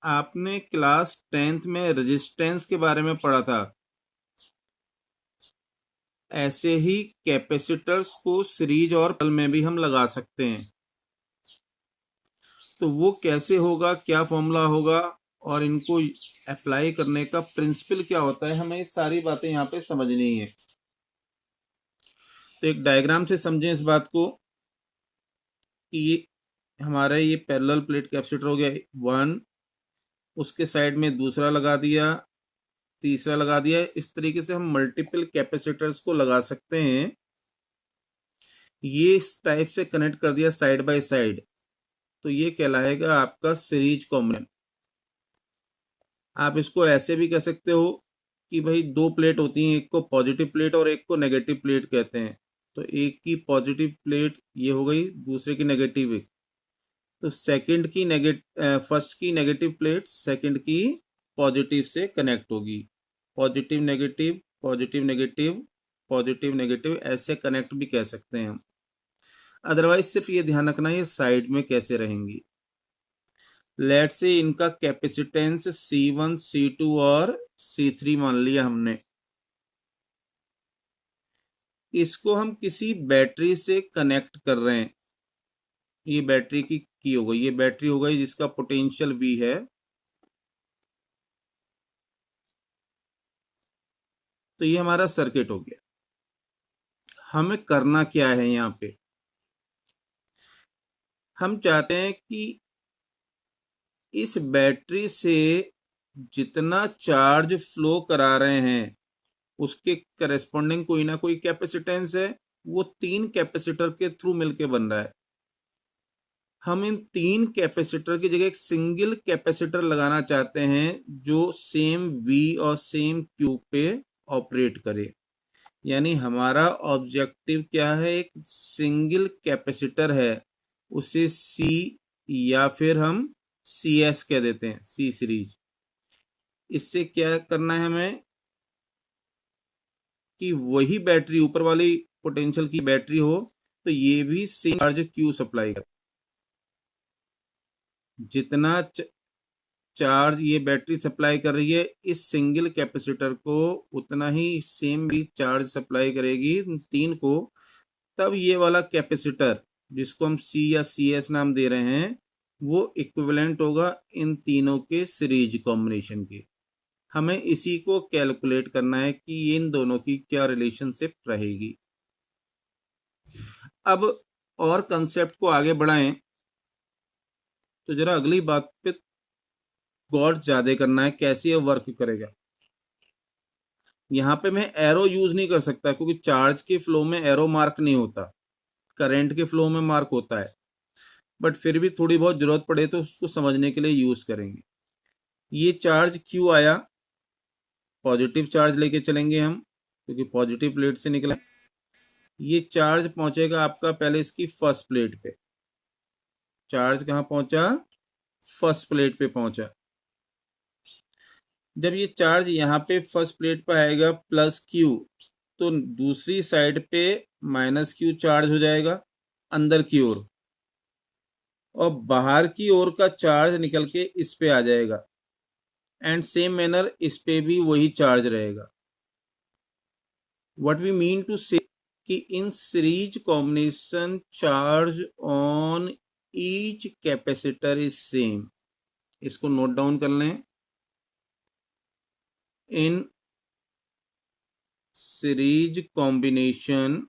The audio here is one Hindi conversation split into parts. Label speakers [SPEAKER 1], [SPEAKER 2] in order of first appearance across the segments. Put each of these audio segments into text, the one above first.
[SPEAKER 1] आपने क्लास 10th में रेजिस्टेंस के बारे में पढ़ा था। ऐसे ही कैपेसिटर्स को सीरीज और पैरेलल में भी हम लगा सकते हैं। तो वो कैसे होगा, क्या फॉर्मूला होगा और इनको अप्लाई करने का प्रिंसिपल क्या होता है, हमें सारी बातें यहाँ पे समझनी है। तो एक डायग्राम से समझें इस बात को कि ये हमारा ये पैरेलल प्लेट कैपेसिटर हो गया 1, उसके साइड में दूसरा लगा दिया, तीसरा लगा दिया। इस तरीके से हम मल्टीपल कैपेसिटर्स को लगा सकते हैं। ये इस टाइप से कनेक्ट कर दिया साइड बाय साइड, तो ये कहलाएगा आपका सीरीज कॉम्बिनेशन। आप इसको ऐसे भी कह सकते हो कि भाई दो प्लेट होती हैं, एक को पॉजिटिव प्लेट और एक को नेगेटिव प्लेट कहते हैं। तो एक की पॉजिटिव प्लेट ये हो गई, दूसरे की नेगेटिव। तो फर्स्ट की नेगेटिव प्लेट सेकंड की पॉजिटिव से कनेक्ट होगी। Positive negative, positive negative, positive negative, ऐसे कनेक्ट भी कह सकते हैं हम। अदरवाइज सिर्फ ये ध्यान रखना ये साइड में कैसे रहेंगी। लेट से इनका कैपेसिटेंस C1, C2 और C3 मान लिया हमने। इसको हम किसी बैटरी से कनेक्ट कर रहे हैं। ये बैटरी की हो गई, ये बैटरी हो गई जिसका पोटेंशियल V है। तो ये हमारा सर्किट हो गया। हमें करना क्या है यहाँ पे, हम चाहते हैं कि इस बैटरी से जितना चार्ज फ्लो करा रहे हैं उसके करस्पॉन्डिंग कोई ना कोई कैपेसिटेंस है, वो 3 कैपेसिटर के थ्रू मिलके बन रहा है। हम इन 3 कैपेसिटर की जगह एक सिंगल कैपेसिटर लगाना चाहते हैं जो सेम V और सेम Q पे ऑपरेट करे। यानी हमारा ऑब्जेक्टिव क्या है, एक सिंगल कैपेसिटर है, उसे C या फिर हम CS कह देते हैं, C सीरीज। इससे क्या करना है हमें कि वही बैटरी ऊपर वाली पोटेंशियल की बैटरी हो तो ये भी सेम चार्ज Q सप्लाई करे। जितना चार्ज ये बैटरी सप्लाई कर रही है इस सिंगल कैपेसिटर को, उतना ही सेम भी चार्ज सप्लाई करेगी 3 को। तब ये वाला कैपेसिटर जिसको हम C या CS नाम दे रहे हैं वो इक्विवेलेंट होगा इन तीनों के सीरीज कॉम्बिनेशन के। हमें इसी को कैलकुलेट करना है कि इन दोनों की क्या रिलेशनशिप रहेगी। अब और कंसेप्ट को आगे बढ़ाएं तो जरा अगली बात पे गौर ज्यादा करना है, कैसे ये वर्क करेगा। यहाँ पे मैं एरो यूज नहीं कर सकता क्योंकि चार्ज के फ्लो में एरो मार्क नहीं होता, करंट के फ्लो में मार्क होता है। बट फिर भी थोड़ी बहुत जरूरत पड़े तो उसको समझने के लिए यूज करेंगे। ये चार्ज Q आया, पॉजिटिव चार्ज लेके चलेंगे हम क्योंकि पॉजिटिव प्लेट से निकला। ये चार्ज पहुंचेगा आपका पहले इसकी फर्स्ट प्लेट पे। चार्ज कहाँ पहुंचा, फर्स्ट प्लेट पे पहुंचा। जब ये चार्ज यहाँ पे फर्स्ट प्लेट पे आएगा +Q, तो दूसरी साइड पे -Q चार्ज हो जाएगा अंदर की ओर, और बाहर की ओर का चार्ज निकल के इस पे आ जाएगा। एंड सेम मैनर इस पे भी वही चार्ज रहेगा। व्हाट वी मीन टू से कि इन series combination charge on each capacitor is same. इसको नोट डाउन कर लें। इन series combination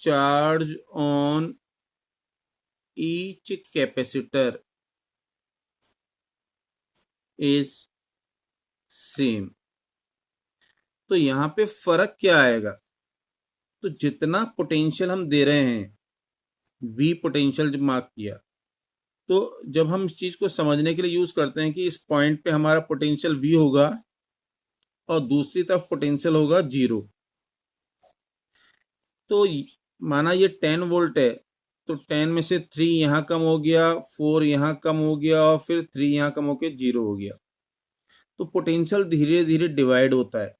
[SPEAKER 1] charge on each capacitor is same. तो यहां पे फर्क क्या आएगा, तो जितना पोटेंशियल हम दे रहे हैं, V पोटेंशियल जब मार्क किया, तो जब हम इस चीज को समझने के लिए यूज करते हैं कि इस पॉइंट पे हमारा पोटेंशियल V होगा और दूसरी तरफ पोटेंशियल होगा 0। तो माना ये 10 वोल्ट है, तो 10 में से 3 यहाँ कम हो गया, 4 यहाँ कम हो गया और फिर 3 यहाँ कम होकर 0 हो गया। तो पोटेंशियल धीरे धीरे डिवाइड होता है।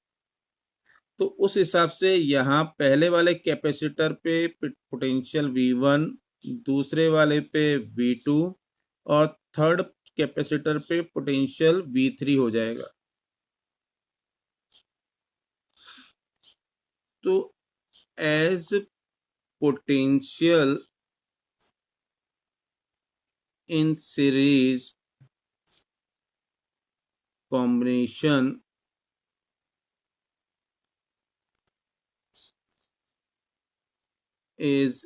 [SPEAKER 1] तो उस हिसाब से यहाँ पहले वाले कैपेसिटर पे पोटेंशियल V1 दूसरे वाले पे V2 और थर्ड कैपेसिटर पे पोटेंशियल V3 हो जाएगा। तो as potential in series combination is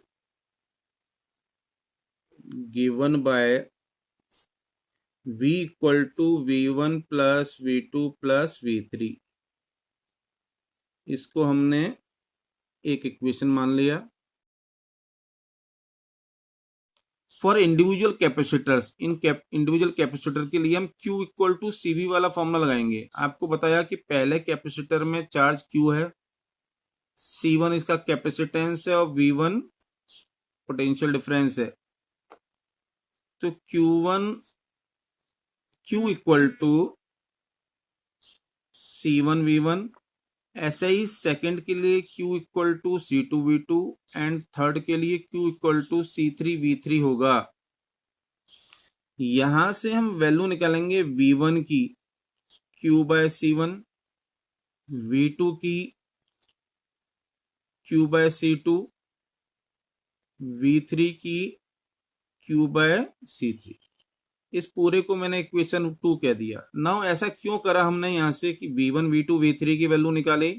[SPEAKER 1] given by V equal to V1 plus V2 plus V3। इसको हमने एक इक्वेशन मान लिया। For individual capacitors, individual capacitor के लिए हम Q इक्वल टू CV वाला फॉर्मूला लगाएंगे। आपको बताया कि पहले कैपेसिटर में चार्ज Q है, C1 इसका कैपेसिटेंस है और V1 पोटेंशियल डिफरेंस है। तो Q equal to C1 V1। ऐसे ही सेकंड के लिए Q equal to C2 V2 and third के लिए Q equal to C3 V3 होगा। यहां से हम वैल्यू निकालेंगे V1 की Q बाय C1, V2 की Q बाय C2, V3 की Q बाय C3। इस पूरे को मैंने इक्वेशन 2 कह दिया। नाउ ऐसा क्यों करा हमने यहां से कि V1 V2 V3 की वैल्यू निकाली?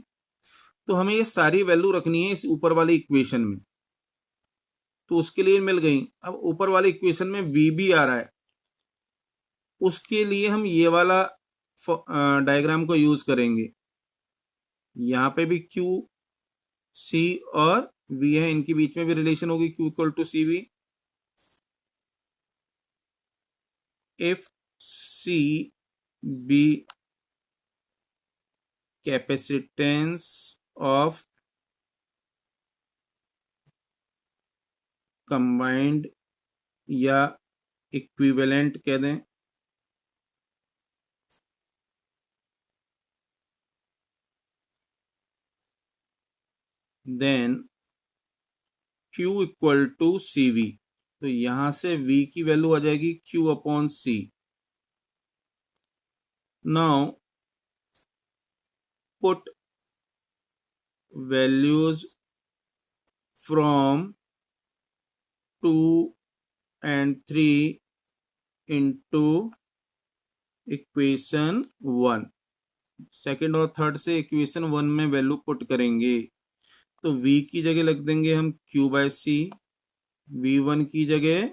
[SPEAKER 1] तो हमें ये सारी वैल्यू रखनी है इस ऊपर वाली इक्वेशन में, तो उसके लिए मिल गई। अब ऊपर वाली इक्वेशन में V भी आ रहा है, उसके लिए हम ये वाला डायग्राम को यूज करेंगे। यहाँ पे भी Q C और V है, इनके बीच में भी रिलेशन होगी Q equal to CV। If C be capacitance of combined या इक्विवेलेंट कह दें, then Q equal to CV। तो यहां से V की वैल्यू आ जाएगी Q upon C। Now put values from 2 and 3 into equation 1। Second और थर्ड से इक्वेशन 1 में वैल्यू पुट करेंगे। तो V की जगह लिख देंगे हम Q बाय C, V1 की जगह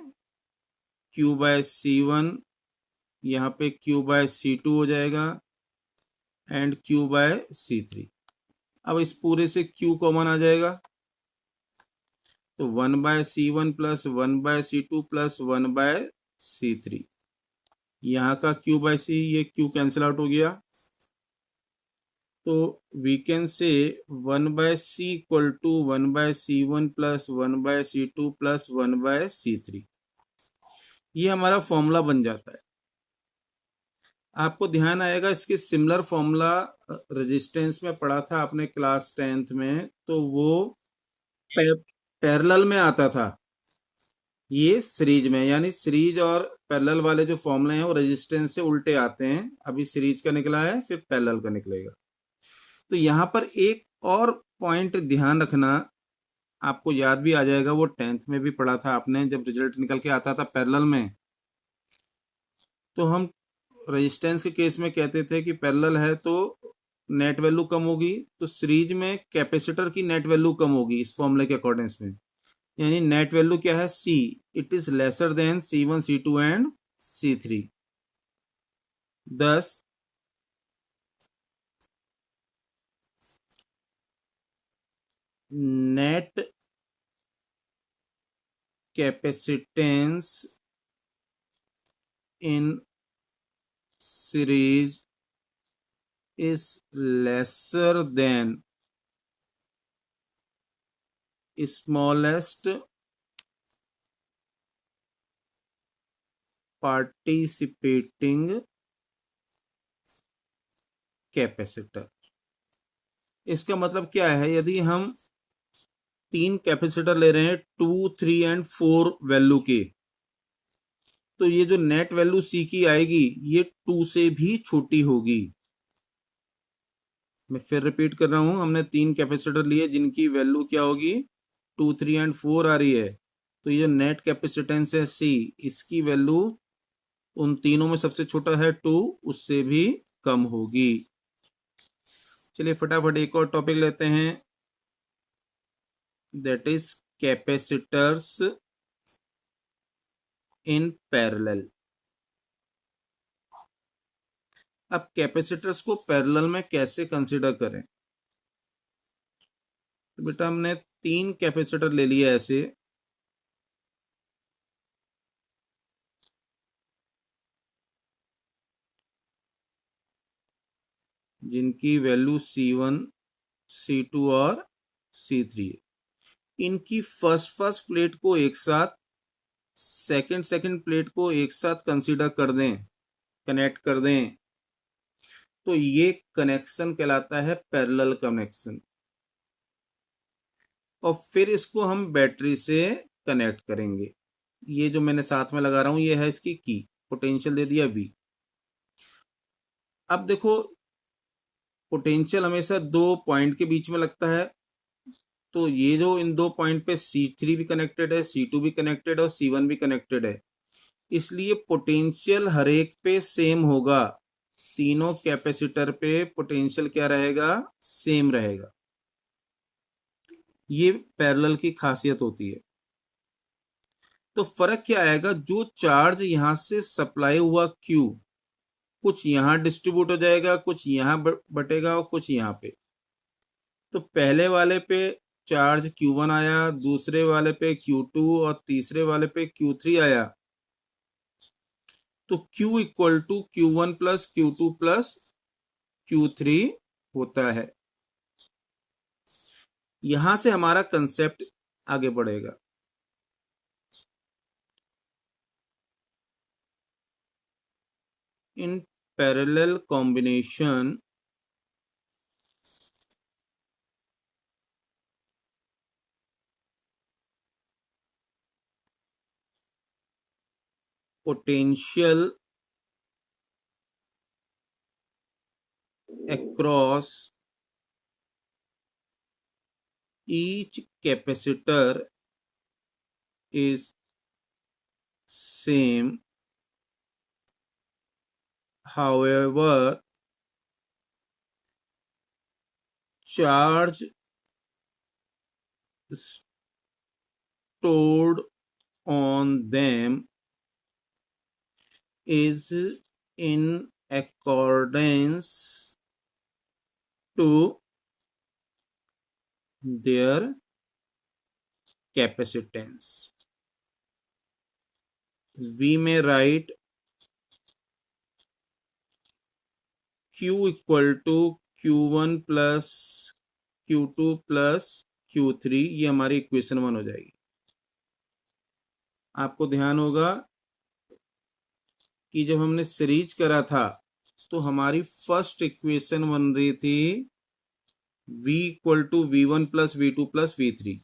[SPEAKER 1] Q बाय C1, यहाँ पे Q बाय C2 हो जाएगा एंड Q बाय C3। अब इस पूरे से Q कॉमन आ जाएगा, तो 1 by C1 plus 1 by C2 plus 1 by C3। यहाँ का Q बाय C, ये Q कैंसिल आउट हो गया। तो we can say 1 by C equal to 1 by C1 plus 1 by C2 plus 1 by C3। ये हमारा फॉर्मूला बन जाता है। आपको ध्यान आएगा इसके सिमिलर फॉर्मूला रेजिस्टेंस में पढ़ा था आपने क्लास 10th में, तो वो पैरेलल में आता था, ये सीरीज में। यानी सीरीज और पैरेलल वाले जो फॉर्मूले हैं वो रेजिस्टेंस से उल्टे आते हैं। अभी सीरीज का निकला है, फिर पैरेलल का निकलेगा। तो यहां पर एक और पॉइंट ध्यान रखना, आपको याद भी आ जाएगा, वो 10th में भी पढ़ा था आपने जब रिजल्ट निकल के आता था पैरेलल में। तो हम रेजिस्टेंस के केस में कहते थे कि पैरेलल है तो नेट वैल्यू कम होगी, तो सीरीज में कैपेसिटर की नेट वैल्यू कम होगी इस फॉर्मूले के अकॉर्डिंग्स में। यानी नेट वैल्यू क्या है? C, it is lesser than C1 C2 and C3। thus net capacitance in series is lesser than smallest participating capacitor. इसका मतलब क्या है? यदि हम तीन कैपेसिटर ले रहे हैं 2, 3 एंड 4 वैल्यू के, तो ये जो नेट वैल्यू सी की आएगी ये 2 से भी छोटी होगी। मैं फिर रिपीट कर रहा हूं, हमने तीन कैपेसिटर लिए जिनकी वैल्यू क्या होगी, 2, 3 एंड 4 आ रही है, तो ये नेट कैपेसिटेंस है सी, इसकी वैल्यू उन तीनों में सबसे छोटा है 2, उससे भी कम होगी। चलिए फटाफट एक और टॉपिक लेते हैं, that is capacitors in parallel. अब कैपेसिटर्स को पैरेलल में कैसे कंसीडर करें, तो बेटा हमने तीन कैपेसिटर ले लिए ऐसे, जिनकी वैल्यू C1, C2 और C3 है। इनकी फर्स्ट प्लेट को एक साथ, सेकंड प्लेट को एक साथ कंसीडर कर दें, कनेक्ट कर दें, तो ये कनेक्शन कहलाता है पैरेलल कनेक्शन। और फिर इसको हम बैटरी से कनेक्ट करेंगे। ये जो मैंने साथ में लगा रहा हूं ये है इसकी की, पोटेंशियल दे दिया V। अब देखो पोटेंशियल हमेशा दो पॉइंट के बीच में लगता है, तो ये जो इन दो पॉइंट पे C3 भी कनेक्टेड है, C2 भी कनेक्टेड है और C1 भी कनेक्टेड है, इसलिए पोटेंशियल हर एक पे सेम होगा। तीनों कैपेसिटर पे पोटेंशियल क्या रहेगा, सेम रहेगा। ये पैरेलल की खासियत होती है। तो फर्क क्या आएगा, जो चार्ज यहां से सप्लाई हुआ Q, कुछ यहां डिस्ट्रीब्यूट हो जाएगा, कुछ यहां बटेगा और कुछ यहां पे। तो पहले वाले पे चार्ज Q1 आया, दूसरे वाले पे Q2 और तीसरे वाले पे Q3 आया, तो Q equal to Q1 plus Q2 plus Q3 होता है। यहां से हमारा कंसेप्ट आगे बढ़ेगा। In parallel combination potential across each capacitor is same, however charge stored on them is in accordance to their capacitance. We may write Q equal to Q1 plus Q2 plus Q3, ये हमारी इक्वेशन 1 हो जाएगी। आपको ध्यान होगा कि जब हमने सीरीज करा था तो हमारी फर्स्ट इक्वेशन बन रही थी V equal to V1 plus V2 plus V3,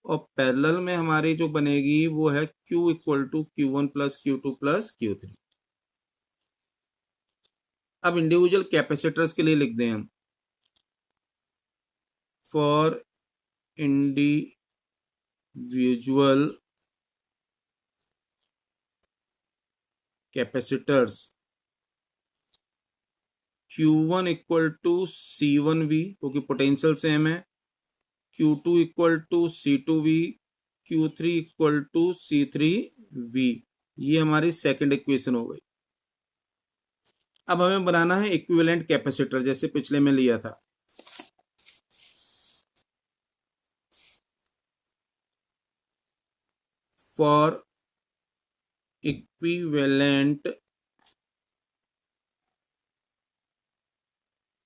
[SPEAKER 1] और पैरेलल में हमारी जो बनेगी वो है Q equal to Q1 plus Q2 plus Q3। अब इंडिविजुअल कैपेसिटर्स के लिए लिख दें हम, for individual capacitors Q1 equal to C1V क्योंकि पोटेंशियल सेम है, Q2 equal to C2V, Q3 equal to C3V। ये हमारी सेकंड इक्वेशन हो गई। अब हमें बनाना है इक्विवेलेंट कैपेसिटर, जैसे पिछले में लिया था। फॉर इक्विवेलेंट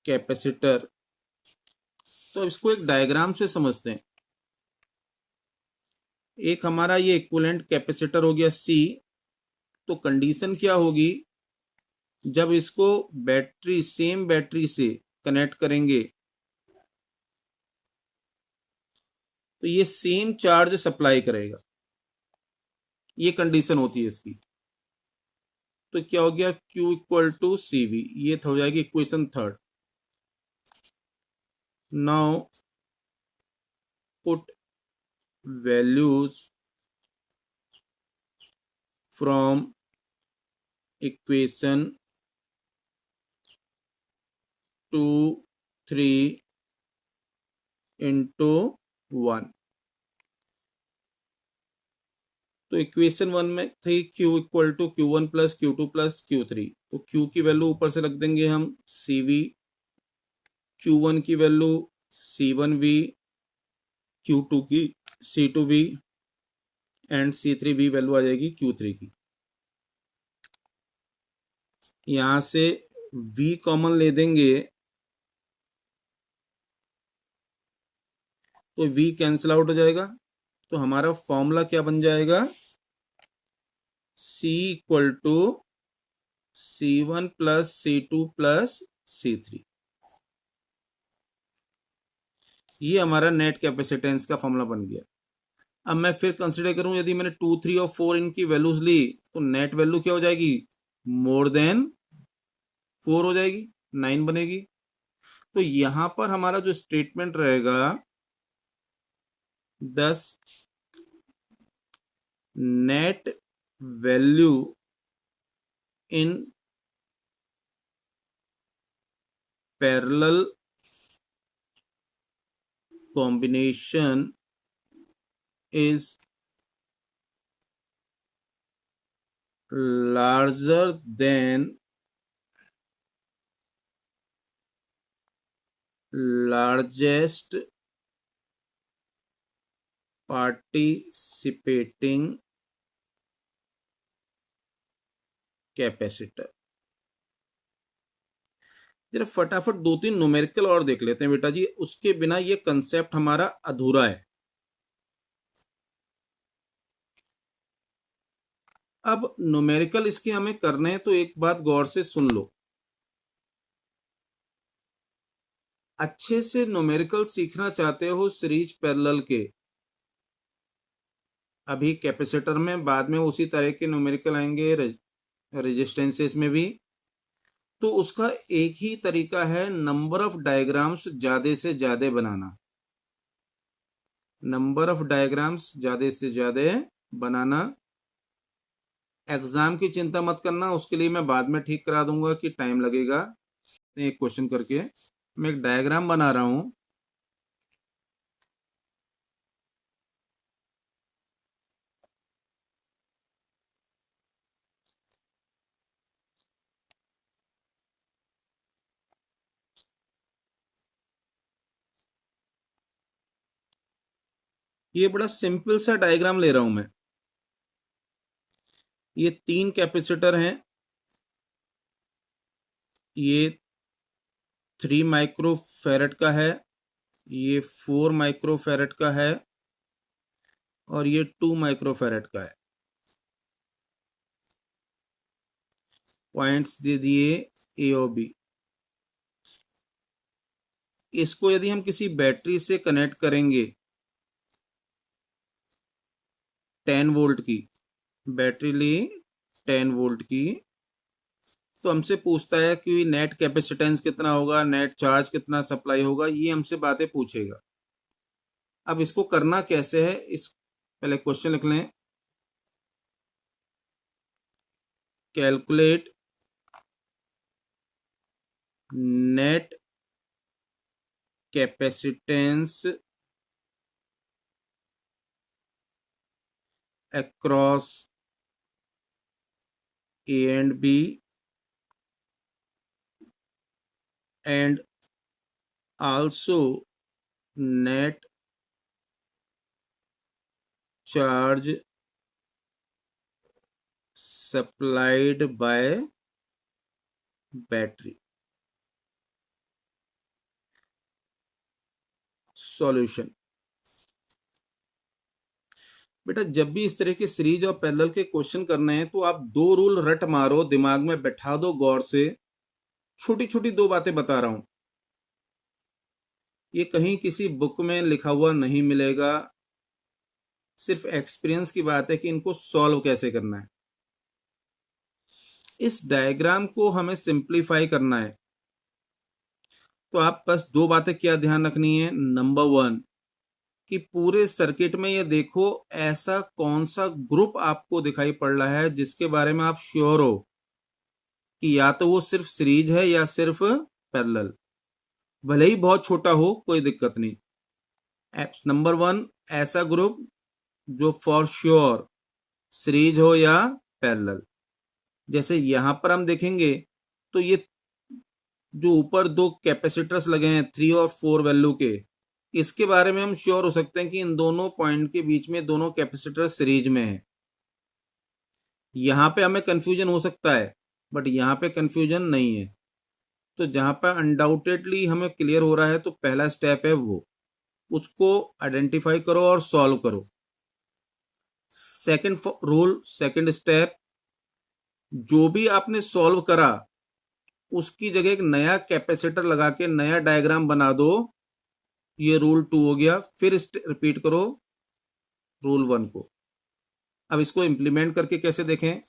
[SPEAKER 1] कैपेसिटर, तो इसको एक डायग्राम से समझते हैं। एक हमारा ये इक्विवेलेंट कैपेसिटर हो गया C, तो कंडीशन क्या होगी, जब इसको बैटरी, सेम बैटरी से कनेक्ट करेंगे तो ये सेम चार्ज सप्लाई करेगा, ये कंडीशन होती है इसकी। तो क्या हो गया, Q इक्वल टू CV, ये हो जाएगी equation third. Now put values from equation 2 3 into 1। तो इक्वेशन 1 में थी Q equal to Q1 plus Q2 plus Q3। तो Q की वैल्यू ऊपर से रख देंगे हम CV, Q1 की वैल्यू C1V, Q2 की C2V एंड C3V वैल्यू आ जाएगी Q3 की। यहां से V कॉमन ले देंगे तो V कैंसिल आउट हो जाएगा। तो हमारा फॉर्मूला क्या बन जाएगा, C equal to C1 plus C2 plus C3। ये हमारा नेट कैपेसिटेंस का फॉर्मूला बन गया। अब मैं फिर कंसिडर करूं, यदि मैंने 2 3 और 4 इनकी वैल्यूज ली तो नेट वैल्यू क्या हो जाएगी, मोर देन 4 हो जाएगी, 9 बनेगी। तो यहां पर हमारा जो स्टेटमेंट रहेगा 10 net value in parallel combination is larger than largest participating capacitor. जरा फटाफट 2 3 न्यूमेरिकल और देख लेते हैं बेटा जी, उसके बिना ये कंसेप्ट हमारा अधूरा है। अब न्यूमेरिकल इसके हमें करने हैं, तो एक बात गौर से सुन लो। अच्छे से न्यूमेरिकल सीखना चाहते हो सीरीज पैरेलल के, अभी कैपेसिटर में, बाद में उसी तरह के न्यूमेरिकल आएंगे रेजिस्टेंसेस में भी। तो उसका एक ही तरीका है, नंबर ऑफ डायग्राम्स ज्यादा से ज्यादा बनाना। नंबर ऑफ डायग्राम्स ज्यादा से ज्यादा बनाना। एग्जाम की चिंता मत करना, उसके लिए मैं बाद में ठीक करा दूंगा कि टाइम लगेगा। एक क्वेश्चन करके मैं एक डायग्राम बना रहा हूं। ये बड़ा सिंपल सा डायग्राम ले रहा हूं मैं। ये 3 कैपेसिटर हैं, ये 3 माइक्रोफैरेड का है, ये 4 माइक्रोफैरेड का है और ये 2 माइक्रोफैरेड का है। पॉइंट्स दे दिए ए और बी। इसको यदि हम किसी बैटरी से कनेक्ट करेंगे, 10 वोल्ट की बैटरी ली, 10 वोल्ट की, तो हमसे पूछता है कि नेट कैपेसिटेंस कितना होगा, नेट चार्ज कितना सप्लाई होगा, ये हमसे बातें पूछेगा। अब इसको करना कैसे है, इस पहले क्वेश्चन लिख लें। Calculate net capacitance across A and B and also net charge supplied by battery। Solution. बेटा जब भी इस तरह के सीरीज और पैरेलल के क्वेश्चन करने हैं तो आप 2 रूल रट मारो, दिमाग में बैठा दो गौर से। छोटी छोटी 2 बातें बता रहा हूं। ये कहीं किसी बुक में लिखा हुआ नहीं मिलेगा, सिर्फ एक्सपीरियंस की बात है कि इनको सॉल्व कैसे करना है। इस डायग्राम को हमें सिंप्लीफाई करना है, तो आप बस दो बातें क्या ध्यान रखनी है। नंबर वन, कि पूरे सर्किट में ये देखो ऐसा कौन सा ग्रुप आपको दिखाई पड़ रहा है जिसके बारे में आप श्योर हो कि या तो वो सिर्फ सीरीज है या सिर्फ पैरेलल, भले ही बहुत छोटा हो कोई दिक्कत नहीं। नंबर वन, ऐसा ग्रुप जो फॉर श्योर सीरीज हो या पैरेलल। जैसे यहां पर हम देखेंगे तो ये जो ऊपर दो कैपेसिटर्स लगे हैं 3 और 4 वैल्यू के, इसके बारे में हम श्योर हो सकते हैं कि इन दोनों पॉइंट के बीच में दोनों कैपेसिटर सीरीज में है। यहां पे हमें कंफ्यूजन हो सकता है, बट यहां पे कंफ्यूजन नहीं है। तो जहां पर अनडाउटेडली हमें क्लियर हो रहा है तो पहला स्टेप है वो, उसको आइडेंटिफाई करो और सॉल्व करो। सेकंड रूल, सेकंड स्टेप, जो भी आपने सॉल्व करा उसकी जगह एक नया कैपेसिटर लगा के नया डायग्राम बना दो। ये रूल 2 हो गया। फिर रिपीट करो रूल 1 को। अब इसको इंप्लीमेंट करके कैसे देखें,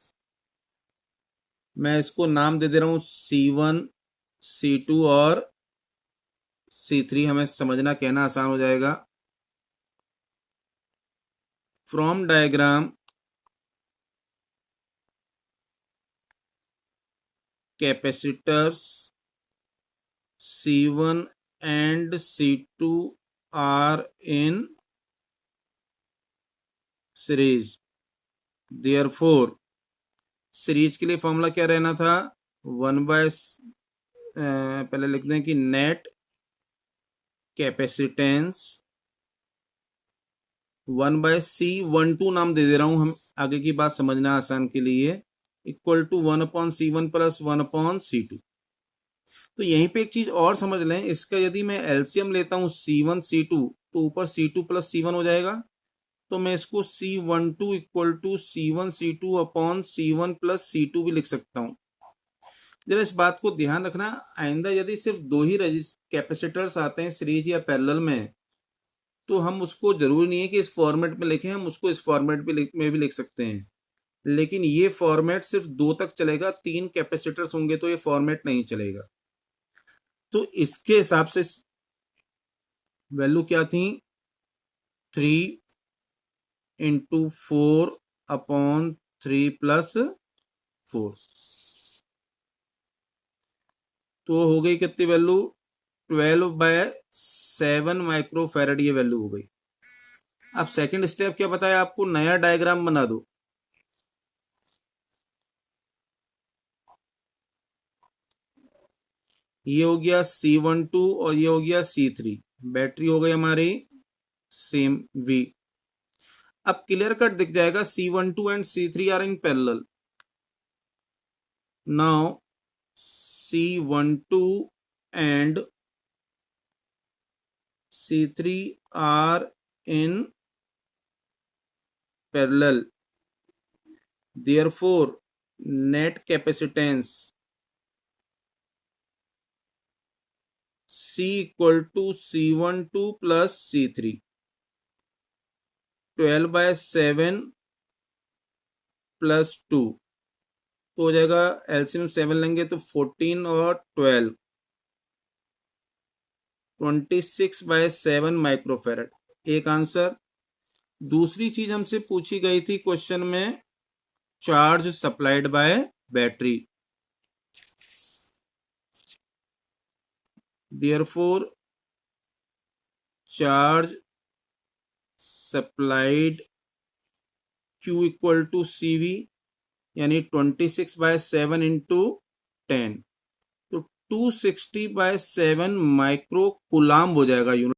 [SPEAKER 1] मैं इसको नाम दे दे रहा हूं C1, C2 और C3, हमें समझना कहना आसान हो जाएगा। From diagram capacitors C1 and C2 are in series, therefore series के लिए फॉर्मूला क्या रहना था, 1/, पहले लिख दें कि नेट कैपेसिटेंस 1/C12 नाम दे दे रहा हूं हम आगे की बात समझना आसान के लिए, equal to 1/C1 plus 1/C2। तो यहीं पे एक चीज और समझ लें, इसका यदि मैं एलसीएम लेता हूं C1 C2 तो ऊपर C2 प्लस C1 हो जाएगा। तो मैं इसको C12 equal to C1 C2 upon C1 plus C2 भी लिख सकता हूं। जरा इस बात को ध्यान रखना, आइंदा यदि सिर्फ दो ही कैपेसिटर्स आते हैं सीरीज या पैरेलल में, तो हम उसको जरूरी नहीं है कि इस फॉर्मेट में लिखें, हम उसको इस फॉर्मेट में भी लिख सकते हैं। लेकिन ये फॉर्मेट सिर्फ 2 तक चलेगा, 3 कैपेसिटर्स होंगे तो ये फॉर्मेट नहीं चलेगा। तो इसके हिसाब से वैल्यू क्या थी, 3 इंटू 4 अपॉन 3 प्लस 4, तो हो गई कितनी वैल्यू, 12/7 माइक्रोफैरड ये वैल्यू हो गई। अब सेकंड स्टेप क्या बताया आपको, नया डायग्राम बना दो। ये हो गया C12 और ये हो गया C3, बैटरी हो गई हमारी सेम V। अब क्लियर कट दिख जाएगा C12 and C3 are in parallel. Now C12 and C3 are in parallel, therefore net capacitance C equal to C12 plus C3, 12/7 plus 2, तो हो जाएगा एलसीएम 7 लेंगे तो 14 और 12, 26/7 माइक्रोफैरड, एक आंसर। दूसरी चीज हमसे पूछी गई थी क्वेश्चन में, charge supplied by battery, therefore charge supplied Q equal to CV, यानी 26/7 इंटू 10, तो 260/7 माइक्रो कुलाम्ब हो जाएगा यूनिट।